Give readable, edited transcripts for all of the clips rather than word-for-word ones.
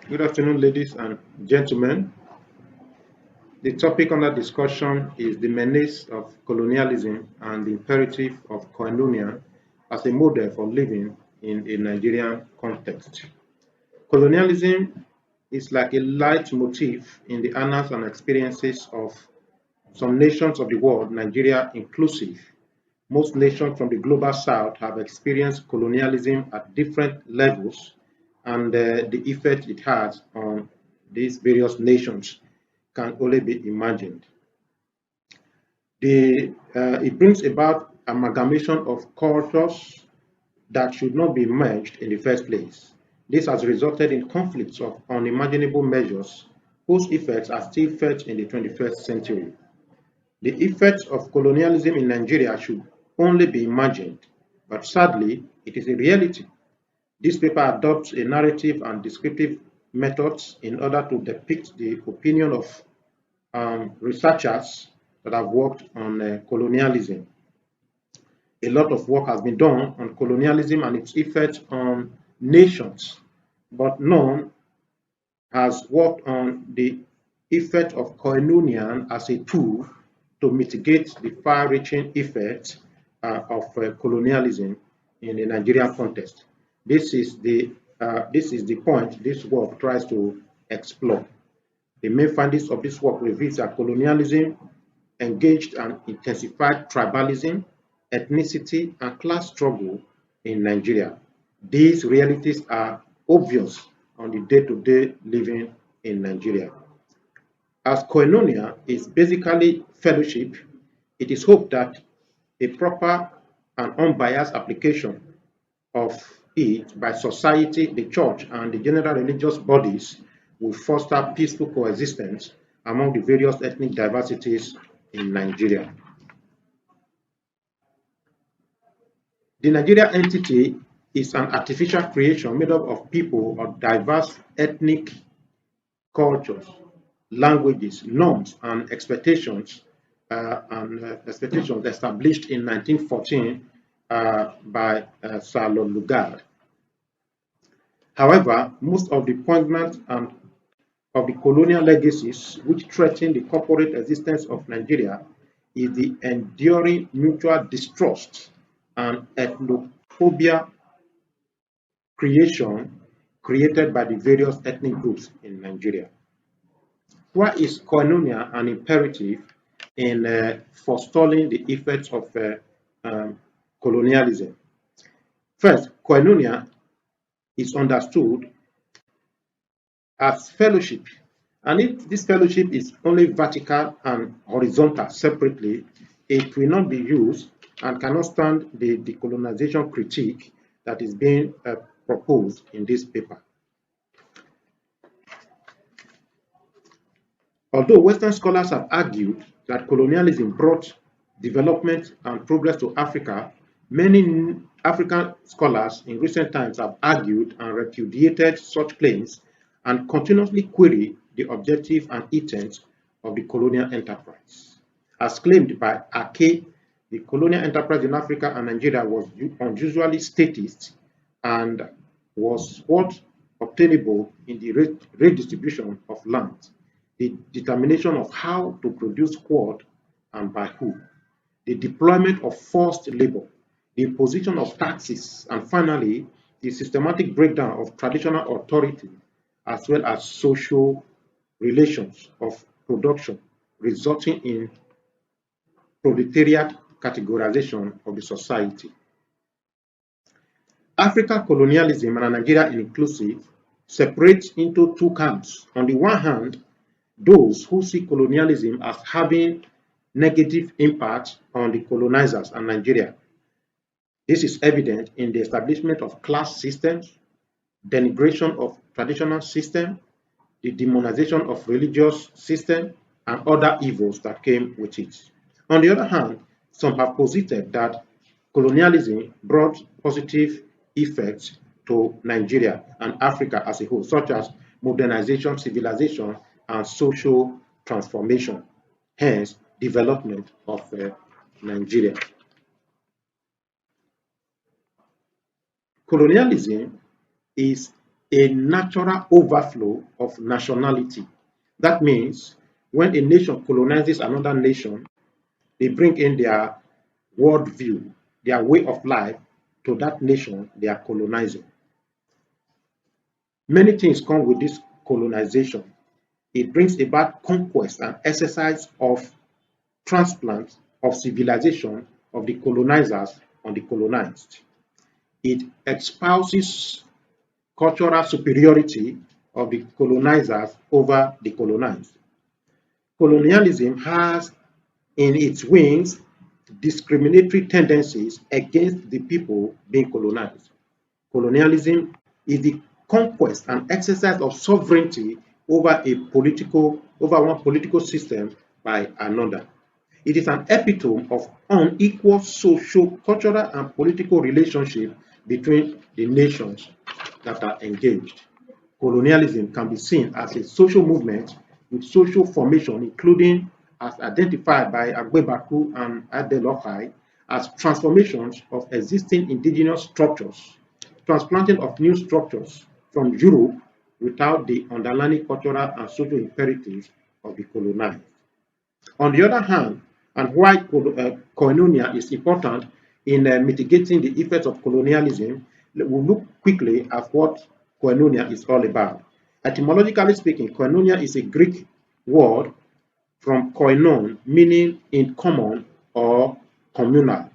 Good afternoon, ladies and gentlemen. The topic under discussion is the menace of colonialism and the imperative of Koinonia as a model for living in a Nigerian context. Colonialism is like a leitmotif in the annals and experiences of some nations of the world, Nigeria inclusive. Most nations from the global south have experienced colonialism at different levels, and the effect it has on these various nations can only be imagined. It brings about amalgamation of cultures that should not be merged in the first place. This has resulted in conflicts of unimaginable measures whose effects are still felt in the 21st century. The effects of colonialism in Nigeria should only be imagined, but sadly, it is a reality. This paper adopts a narrative and descriptive methods in order to depict the opinion of researchers that have worked on colonialism. A lot of work has been done on colonialism and its effect on nations, but none has worked on the effect of Koinonia as a tool to mitigate the far-reaching effects of colonialism in the Nigerian context. This is the point this work tries to explore. The main findings of this work reveals that colonialism engaged and intensified tribalism, ethnicity, and class struggle in Nigeria. These realities are obvious on the day-to-day living in Nigeria. As Koinonia is basically fellowship, it is hoped that a proper and unbiased application of it by society, the church, and the general religious bodies will foster peaceful coexistence among the various ethnic diversities in Nigeria. The Nigeria entity is an artificial creation made up of people of diverse ethnic cultures, languages, norms, and expectations established in 1914 by Sir Lord Lugard. However, most of the poignant and of the colonial legacies which threaten the corporate existence of Nigeria is the enduring mutual distrust and ethnophobia created by the various ethnic groups in Nigeria. Why is Koinonia an imperative in forestalling the effects of colonialism? First, Koinonia is understood as fellowship. And if this fellowship is only vertical and horizontal separately, it will not be used and cannot stand the decolonization critique that is being proposed in this paper. Although Western scholars have argued that colonialism brought development and progress to Africa, many African scholars in recent times have argued and repudiated such claims and continuously query the objective and intent of the colonial enterprise. As claimed by Ake, the colonial enterprise in Africa and Nigeria was unusually statist and was what obtainable in the redistribution of land, the determination of how to produce what and by who, the deployment of forced labor, the imposition of taxes, and finally, the systematic breakdown of traditional authority as well as social relations of production, resulting in proletariat categorization of the society. African colonialism and Nigeria inclusive separate into two camps. On the one hand, those who see colonialism as having negative impact on the colonizers and Nigeria. This is evident in the establishment of class systems, denigration of traditional system, the demonization of religious system, and other evils that came with it. On the other hand, some have posited that colonialism brought positive effects to Nigeria and Africa as a whole, such as modernization, civilization, and social transformation, hence development of Nigeria. Colonialism is a natural overflow of nationality. That means when a nation colonizes another nation, they bring in their worldview, their way of life to that nation they are colonizing. Many things come with this colonization. It brings about conquest and exercise of transplant of civilization of the colonizers on the colonized. It espouses cultural superiority of the colonizers over the colonized. Colonialism has in its wings discriminatory tendencies against the people being colonized. Colonialism is the conquest and exercise of sovereignty over one political system by another. It is an epitome of unequal social, cultural, and political relationship between the nations that are engaged. Colonialism can be seen as a social movement with social formation, including, as identified by Agbebaku and Adelokai, as transformations of existing indigenous structures, transplanting of new structures from Europe without the underlying cultural and social imperatives of the colonized. On the other hand, and why Koinonia is important in mitigating the effects of colonialism, we'll look quickly at what Koinonia is all about. Etymologically speaking, Koinonia is a Greek word from koinon, meaning in common or communal.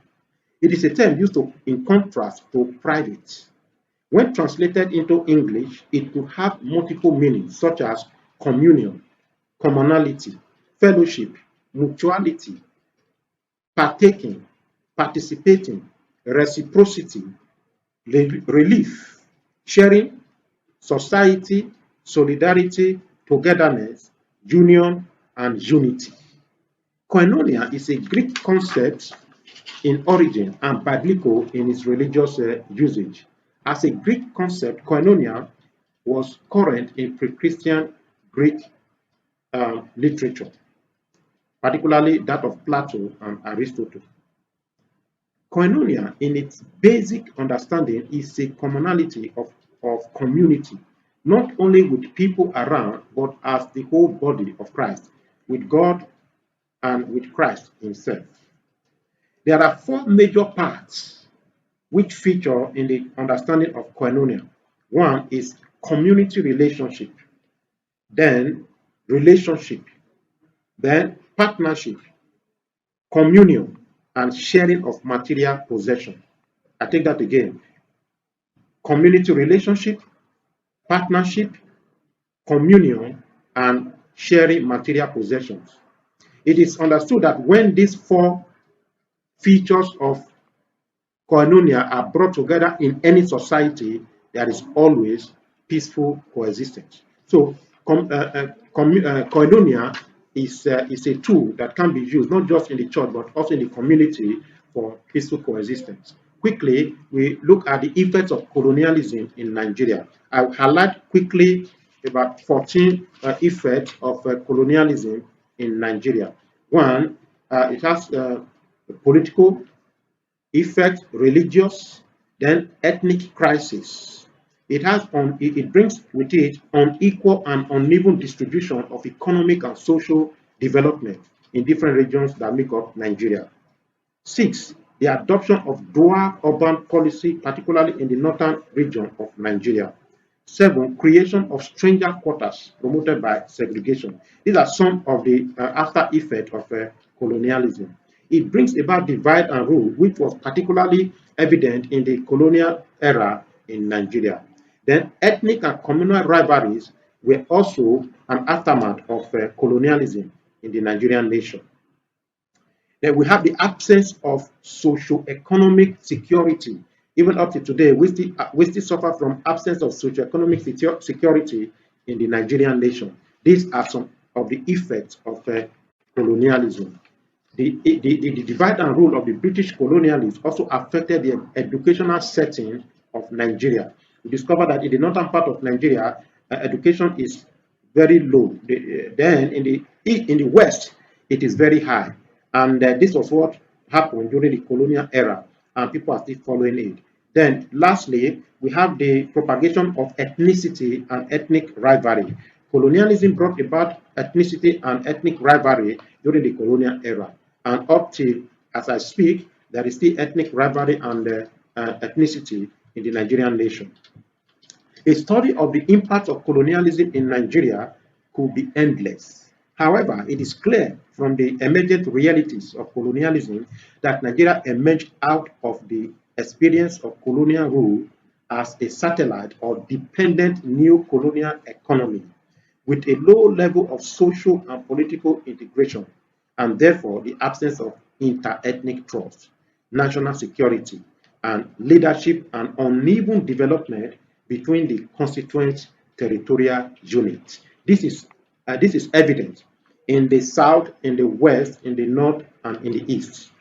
It is a term used in contrast to private. When translated into English, it could have multiple meanings such as communion, commonality, fellowship, mutuality, partaking, participating, reciprocity, relief, sharing, society, solidarity, togetherness, union, and unity. Koinonia is a Greek concept in origin and biblical in its religious usage. As a Greek concept, koinonia was current in pre-Christian Greek literature, particularly that of Plato and Aristotle. Koinonia, in its basic understanding, is a commonality of community, not only with people around, but as the whole body of Christ, with God and with Christ himself. There are four major parts which feature in the understanding of koinonia. One is community relationship, then relationship, then partnership, communion, and sharing of material possession. I take that again. Community relationship, partnership, communion, and sharing material possessions. It is understood that when these four features of koinonia are brought together in any society, there is always peaceful coexistence. So, koinonia is a tool that can be used not just in the church but also in the community for peaceful coexistence. Quickly, we look at the effects of colonialism in Nigeria. I'll highlight quickly about 14 effects of colonialism in Nigeria. One, it has political effect, religious, then ethnic crisis. It brings with it unequal and uneven distribution of economic and social development in different regions that make up Nigeria. 6, the adoption of dual urban policy, particularly in the northern region of Nigeria. 7, creation of stranger quarters promoted by segregation. These are some of the after effects of colonialism. It brings about divide and rule, which was particularly evident in the colonial era in Nigeria. Then ethnic and communal rivalries were also an aftermath of colonialism in the Nigerian nation. Then we have the absence of socio-economic security. Even up to today, we still suffer from absence of socio-economic security in the Nigerian nation. These are some of the effects of colonialism. The divide and rule of the British colonialists also affected the educational setting of Nigeria. We discovered that in the northern part of Nigeria, education is very low. Then in the west, it is very high. And this was what happened during the colonial era, and people are still following it. Then lastly, we have the propagation of ethnicity and ethnic rivalry. Colonialism brought about ethnicity and ethnic rivalry during the colonial era. And up till as I speak, there is still ethnic rivalry and ethnicity in the Nigerian nation. A study of the impact of colonialism in Nigeria could be endless. However, it is clear from the emergent realities of colonialism that Nigeria emerged out of the experience of colonial rule as a satellite or dependent new colonial economy with a low level of social and political integration, and therefore the absence of inter-ethnic trust, national security, and leadership, and uneven development between the constituent territorial units. This is evident in the south, in the west, in the north, and in the east.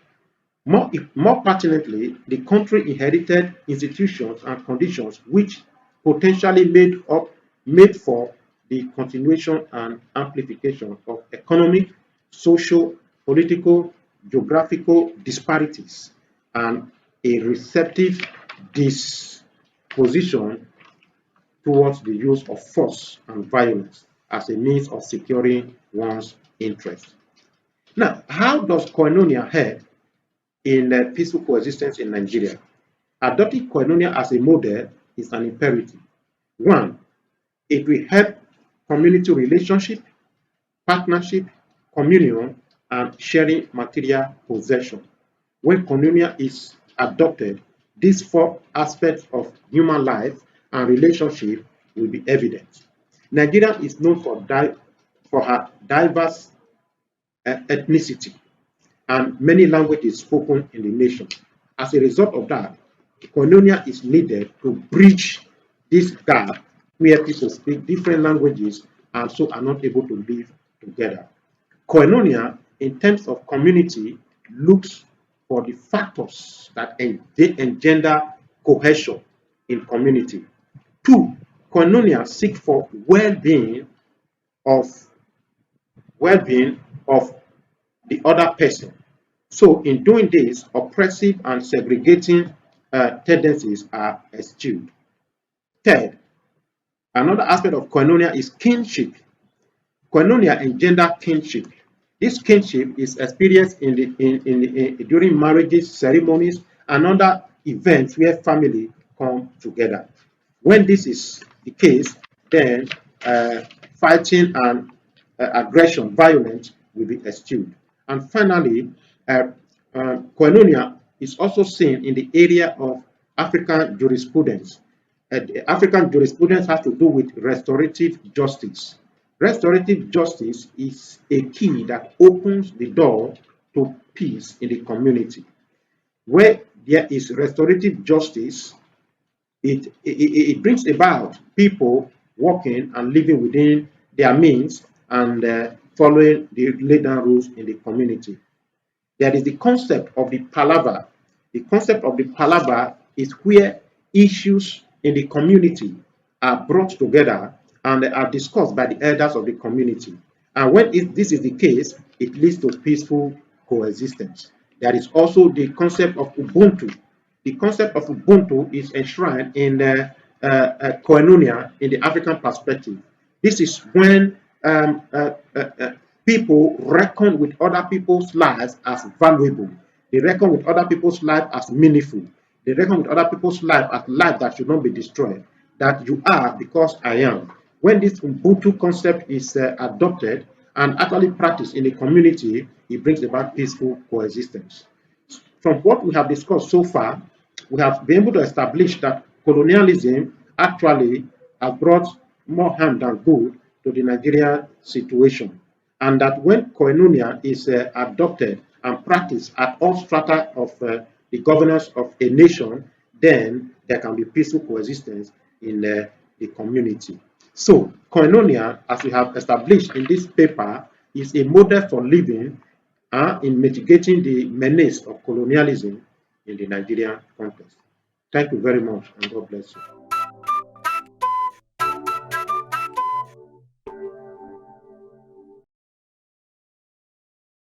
More pertinently, the country inherited institutions and conditions which potentially made for the continuation and amplification of economic, social, political, geographical disparities, and a receptive disposition towards the use of force and violence as a means of securing one's interests. Now, how does Koinonia help in peaceful coexistence in Nigeria? Adopting Koinonia as a model is an imperative. One, it will help community relationship, partnership, communion, and sharing material possession. When Koinonia is adopted, these four aspects of human life and relationship will be evident. Nigeria is known for her diverse ethnicity and many languages spoken in the nation. As a result of that, Koinonia is needed to bridge this gap where people speak different languages and so are not able to live together. Koinonia, in terms of community, looks for the factors that engender cohesion in community. Two, Koinonia seek for of well-being of the other person. So in doing this, oppressive and segregating tendencies are eschewed. Third, another aspect of Koinonia is kinship. Koinonia engender kinship. This kinship is experienced during marriages, ceremonies, and other events where family come together. When this is the case, then fighting and aggression, violence will be eschewed. And finally, Koinonia is also seen in the area of African jurisprudence. African jurisprudence has to do with restorative justice. Restorative justice is a key that opens the door to peace in the community. Where there is restorative justice, it brings about people working and living within their means and following the laid down rules in the community. There is the concept of the palaver. The concept of the palaver is where issues in the community are brought together and are discussed by the elders of the community. And when this is the case, it leads to peaceful coexistence. There is also the concept of Ubuntu. The concept of Ubuntu is enshrined in Koinonia in the African perspective. This is when people reckon with other people's lives as valuable. They reckon with other people's lives as meaningful. They reckon with other people's life as life that should not be destroyed. That you are because I am. When this Ubuntu concept is adopted and actually practiced in the community, it brings about peaceful coexistence. From what we have discussed so far, we have been able to establish that colonialism actually has brought more harm than good to the Nigerian situation, and that when Koinonia is adopted and practiced at all strata of the governance of a nation, then there can be peaceful coexistence in the community. So, Koinonia, as we have established in this paper, is a model for living in mitigating the menace of colonialism in the Nigerian context. Thank you very much, and God bless you.